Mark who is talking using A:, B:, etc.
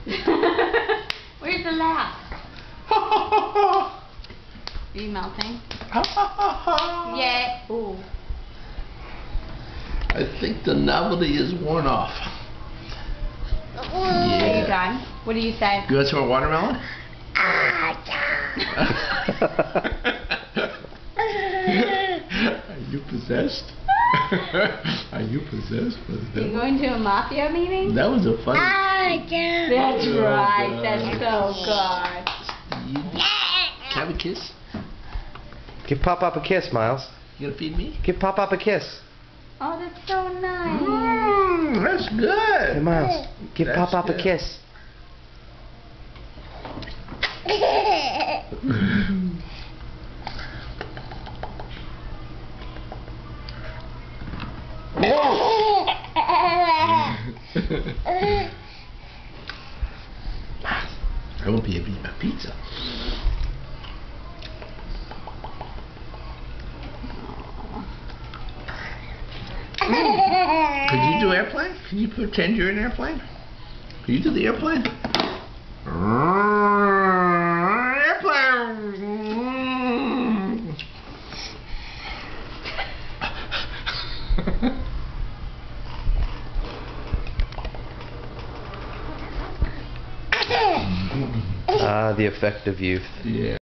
A: Where's the laugh? Are you melting? Yeah. Ooh.
B: I think the novelty is worn off.
A: Are you done? What do you say?
B: You want some more watermelon? Are you possessed? Are you possessed?
A: Are you going to a mafia meeting?
B: That was a funny.
A: That's right. That's so good.
B: Can I have a kiss?
C: Give Pop-Up a kiss, Miles.
B: You gonna feed me?
C: Give Pop-Up a kiss.
A: Oh, that's so nice.
B: That's good.
C: Hey, Miles. Give Pop-Up a kiss.
B: I won't be able to eat my pizza. Could you do airplane? Can you pretend you're in an airplane? Can you do the airplane? Airplane!
C: The effect of youth.
B: Yeah.